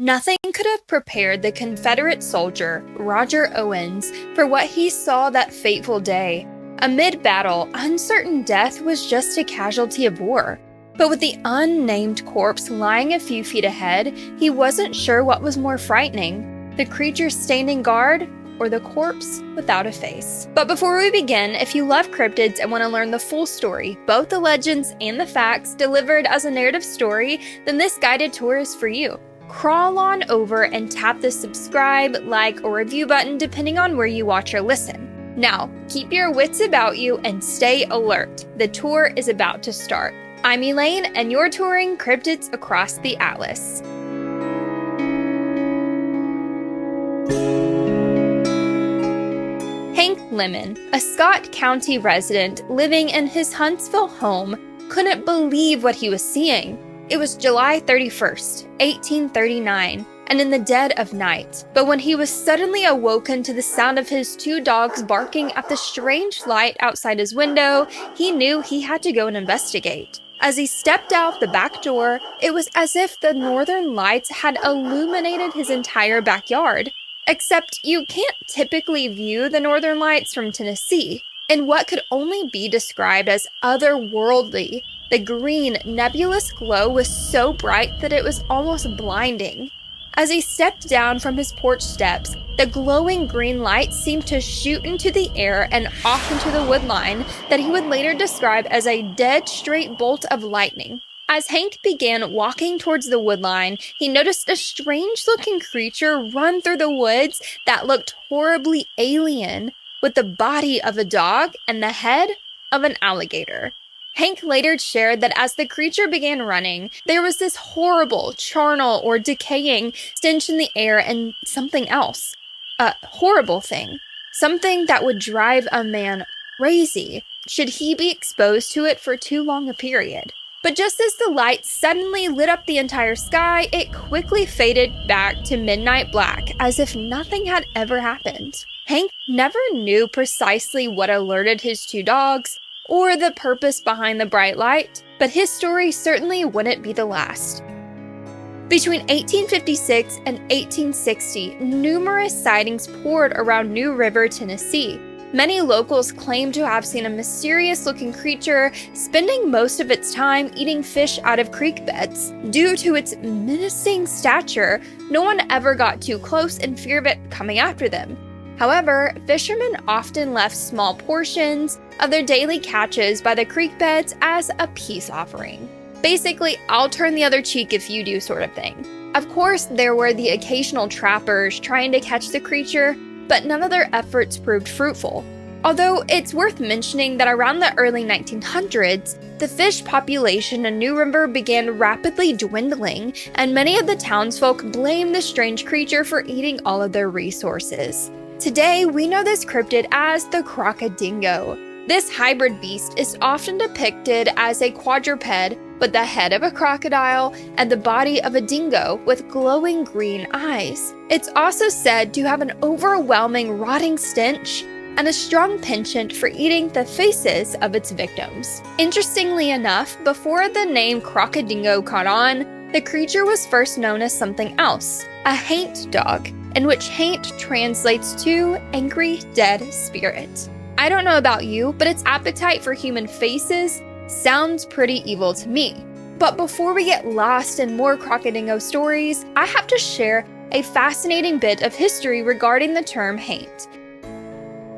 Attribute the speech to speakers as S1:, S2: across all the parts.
S1: Nothing could have prepared the Confederate soldier, Roger Owens, for what he saw that fateful day. Amid battle, uncertain death was just a casualty of war. But with the unnamed corpse lying a few feet ahead, he wasn't sure what was more frightening, the creature standing guard or the corpse without a face. But before we begin, if you love cryptids and want to learn the full story, both the legends and the facts delivered as a narrative story, then this guided tour is for you. Crawl on over and tap the subscribe, like, or review button depending on where you watch or listen. Now, keep your wits about you and stay alert. The tour is about to start. I'm Elaine, and you're touring cryptids across the Atlas. Hank Lemon, a Scott County resident living in his Huntsville home, couldn't believe what he was seeing. It was July 31st, 1839, and in the dead of night. But when he was suddenly awoken to the sound of his two dogs barking at the strange light outside his window, he knew he had to go and investigate. As he stepped out the back door, it was as if the northern lights had illuminated his entire backyard. Except you can't typically view the northern lights from Tennessee, in what could only be described as otherworldly. The green, nebulous glow was so bright that it was almost blinding. As he stepped down from his porch steps, the glowing green light seemed to shoot into the air and off into the woodline that he would later describe as a dead straight bolt of lightning. As Hank began walking towards the woodline, he noticed a strange-looking creature run through the woods that looked horribly alien, with the body of a dog and the head of an alligator. Hank later shared that as the creature began running, there was this horrible, charnel or decaying stench in the air and something else. A horrible thing. Something that would drive a man crazy should he be exposed to it for too long a period. But just as the light suddenly lit up the entire sky, it quickly faded back to midnight black, as if nothing had ever happened. Hank never knew precisely what alerted his two dogs, or the purpose behind the bright light, but his story certainly wouldn't be the last. Between 1856 and 1860, numerous sightings poured around New River, Tennessee. Many locals claim to have seen a mysterious-looking creature spending most of its time eating fish out of creek beds. Due to its menacing stature, no one ever got too close in fear of it coming after them. However, fishermen often left small portions of their daily catches by the creek beds as a peace offering. Basically, I'll turn the other cheek if you do sort of thing. Of course, there were the occasional trappers trying to catch the creature, but none of their efforts proved fruitful. Although it's worth mentioning that around the early 1900s, the fish population in New River began rapidly dwindling, and many of the townsfolk blamed the strange creature for eating all of their resources. Today, we know this cryptid as the Crocodingo. This hybrid beast is often depicted as a quadruped with the head of a crocodile and the body of a dingo with glowing green eyes. It's also said to have an overwhelming rotting stench and a strong penchant for eating the faces of its victims. Interestingly enough, before the name Crocodingo caught on, the creature was first known as something else, a haint dog, in which haint translates to angry dead spirit. I don't know about you, but its appetite for human faces sounds pretty evil to me. But before we get lost in more Crocodingo stories, I have to share a fascinating bit of history regarding the term haint.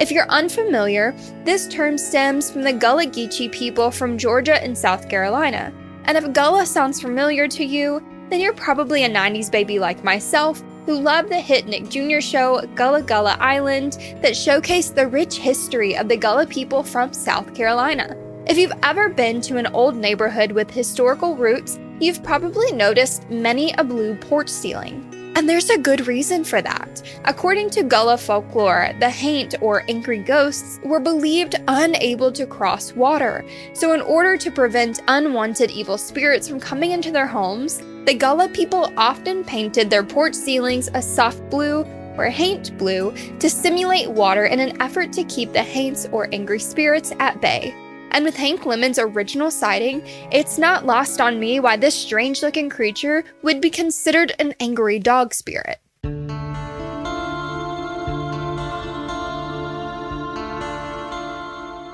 S1: If you're unfamiliar, this term stems from the Gullah Geechee people from Georgia and South Carolina. And if Gullah sounds familiar to you, then you're probably a 90s baby like myself, who loved the hit Nick Jr. show Gullah Gullah Island that showcased the rich history of the Gullah people from South Carolina. If you've ever been to an old neighborhood with historical roots, you've probably noticed many a blue porch ceiling. And there's a good reason for that. According to Gullah folklore, the haint or angry ghosts were believed unable to cross water. So in order to prevent unwanted evil spirits from coming into their homes, the Gullah people often painted their porch ceilings a soft blue or haint blue to simulate water in an effort to keep the haints or angry spirits at bay. And with Hank Lemon's original sighting, it's not lost on me why this strange-looking creature would be considered an angry dog spirit.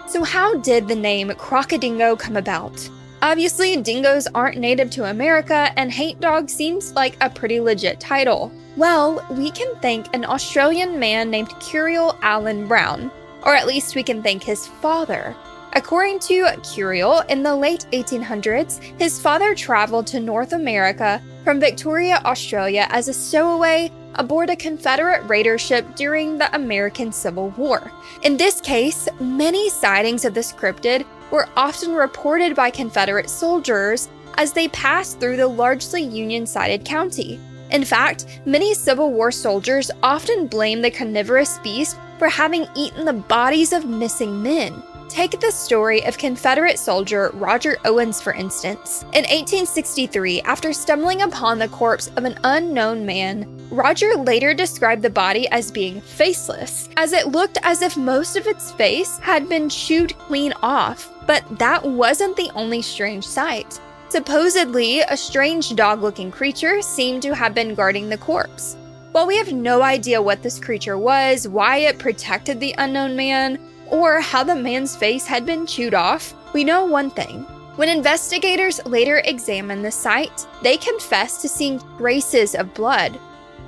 S1: So how did the name Crocodingo come about? Obviously, dingoes aren't native to America, and hate dog seems like a pretty legit title. Well, we can thank an Australian man named Curiel Allen Brown, or at least we can thank his father. According to Curiel, in the late 1800s, his father traveled to North America from Victoria, Australia as a stowaway aboard a Confederate raider ship during the American Civil War. In this case, many sightings of this cryptid were often reported by Confederate soldiers as they passed through the largely Union-sided county. In fact, many Civil War soldiers often blame the carnivorous beast for having eaten the bodies of missing men. Take the story of Confederate soldier Roger Owens, for instance. In 1863, after stumbling upon the corpse of an unknown man, Roger later described the body as being faceless, as it looked as if most of its face had been chewed clean off. But that wasn't the only strange sight. Supposedly, a strange dog-looking creature seemed to have been guarding the corpse. While we have no idea what this creature was, why it protected the unknown man, or how the man's face had been chewed off, we know one thing. When investigators later examined the site, they confessed to seeing traces of blood,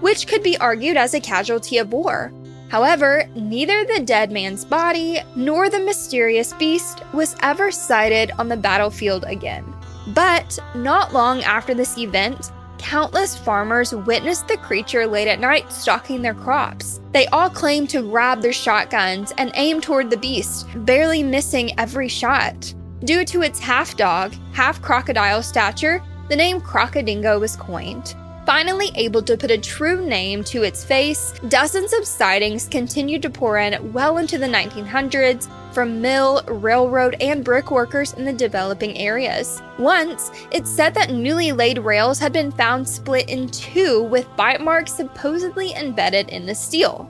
S1: which could be argued as a casualty of war. However, neither the dead man's body nor the mysterious beast was ever sighted on the battlefield again. But not long after this event, countless farmers witnessed the creature late at night stalking their crops. They all claimed to grab their shotguns and aim toward the beast, barely missing every shot. Due to its half-dog, half-crocodile stature, the name Crocodingo was coined. Finally able to put a true name to its face, dozens of sightings continued to pour in well into the 1900s from mill, railroad, and brick workers in the developing areas. Once, it's said that newly laid rails had been found split in two with bite marks supposedly embedded in the steel.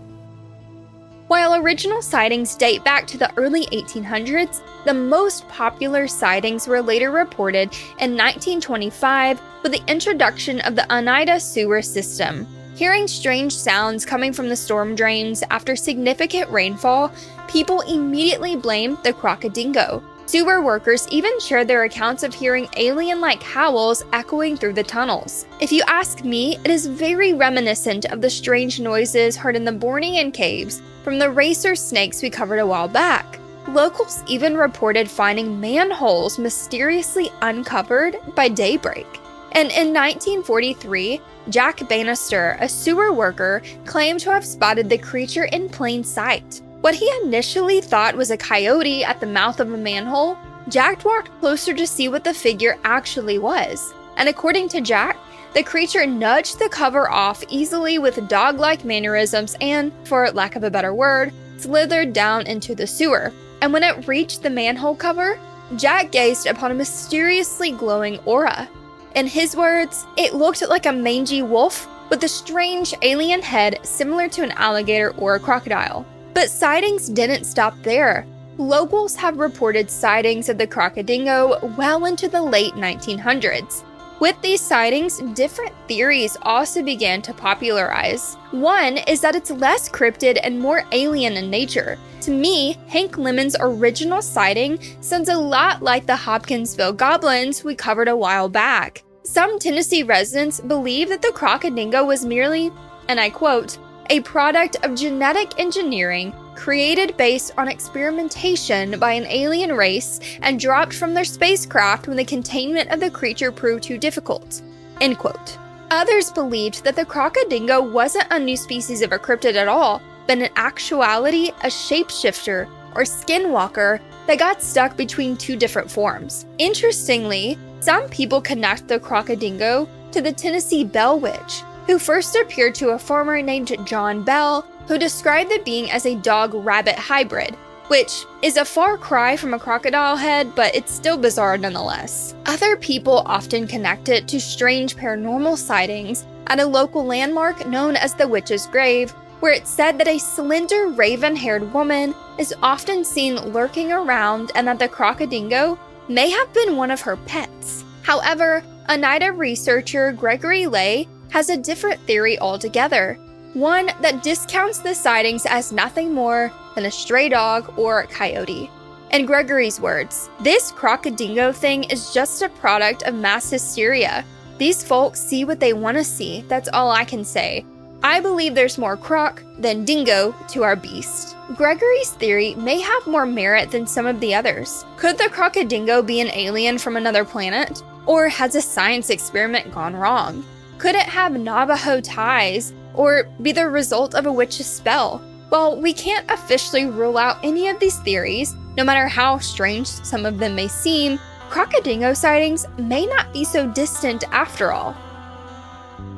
S1: While original sightings date back to the early 1800s, the most popular sightings were later reported in 1925 with the introduction of the Oneida sewer system. Hearing strange sounds coming from the storm drains after significant rainfall, people immediately blamed the Crocodingo. Sewer workers even shared their accounts of hearing alien-like howls echoing through the tunnels. If you ask me, it is very reminiscent of the strange noises heard in the Bornean caves from the racer snakes we covered a while back. Locals even reported finding manholes mysteriously uncovered by daybreak. And in 1943, Jack Bannister, a sewer worker, claimed to have spotted the creature in plain sight. What he initially thought was a coyote at the mouth of a manhole, Jack walked closer to see what the figure actually was. And according to Jack, the creature nudged the cover off easily with dog-like mannerisms and, for lack of a better word, slithered down into the sewer. And when it reached the manhole cover, Jack gazed upon a mysteriously glowing aura. In his words, it looked like a mangy wolf with a strange alien head similar to an alligator or a crocodile. But sightings didn't stop there. Locals have reported sightings of the Crocodingo well into the late 1900s. With these sightings, different theories also began to popularize. One is that it's less cryptid and more alien in nature. To me, Hank Lemon's original sighting sounds a lot like the Hopkinsville goblins we covered a while back. Some Tennessee residents believe that the Crocodingo was merely, and I quote, a product of genetic engineering created based on experimentation by an alien race and dropped from their spacecraft when the containment of the creature proved too difficult. End quote. Others believed that the Crocodingo wasn't a new species of a cryptid at all, but in actuality a shapeshifter or skinwalker that got stuck between two different forms. Interestingly, some people connect the Crocodingo to the Tennessee Bell Witch, who first appeared to a farmer named John Bell, who described the being as a dog-rabbit hybrid, which is a far cry from a crocodile head, but it's still bizarre nonetheless. Other people often connect it to strange paranormal sightings at a local landmark known as the Witch's Grave, where it's said that a slender raven-haired woman is often seen lurking around and that the Crocodingo may have been one of her pets. However, Oneida researcher Gregory Lay has a different theory altogether, one that discounts the sightings as nothing more than a stray dog or a coyote. In Gregory's words, "This Crocodingo thing is just a product of mass hysteria. These folks see what they want to see, that's all I can say. I believe there's more croc than dingo to our beast." Gregory's theory may have more merit than some of the others. Could the Crocodingo be an alien from another planet? Or has a science experiment gone wrong? Could it have Navajo ties or be the result of a witch's spell? While we can't officially rule out any of these theories, no matter how strange some of them may seem, Crocodingo sightings may not be so distant after all.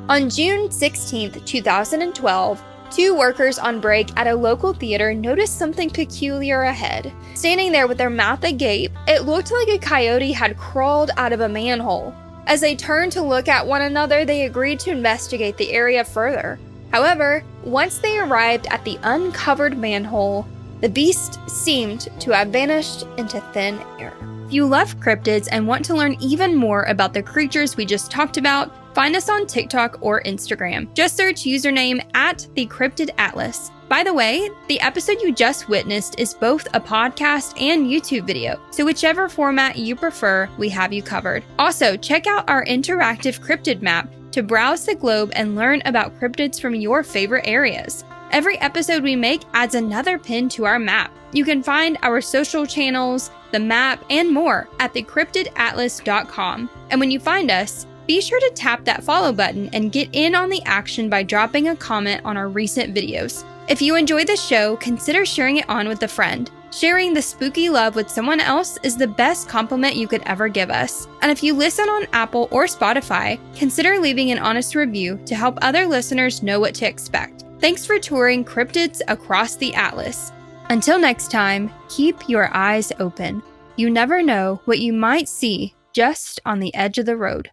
S1: On June 16, 2012, two workers on break at a local theater noticed something peculiar ahead. Standing there with their mouth agape, it looked like a coyote had crawled out of a manhole. As they turned to look at one another, they agreed to investigate the area further. However, once they arrived at the uncovered manhole, the beast seemed to have vanished into thin air. If you love cryptids and want to learn even more about the creatures we just talked about, find us on TikTok or Instagram. Just search username @TheCryptidAtlas. By the way, the episode you just witnessed is both a podcast and YouTube video, so whichever format you prefer, we have you covered. Also, check out our interactive cryptid map to browse the globe and learn about cryptids from your favorite areas. Every episode we make adds another pin to our map. You can find our social channels, the map, and more at thecryptidatlas.com. And when you find us, be sure to tap that follow button and get in on the action by dropping a comment on our recent videos. If you enjoy the show, consider sharing it on with a friend. Sharing the spooky love with someone else is the best compliment you could ever give us. And if you listen on Apple or Spotify, consider leaving an honest review to help other listeners know what to expect. Thanks for touring cryptids across the Atlas. Until next time, keep your eyes open. You never know what you might see just on the edge of the road.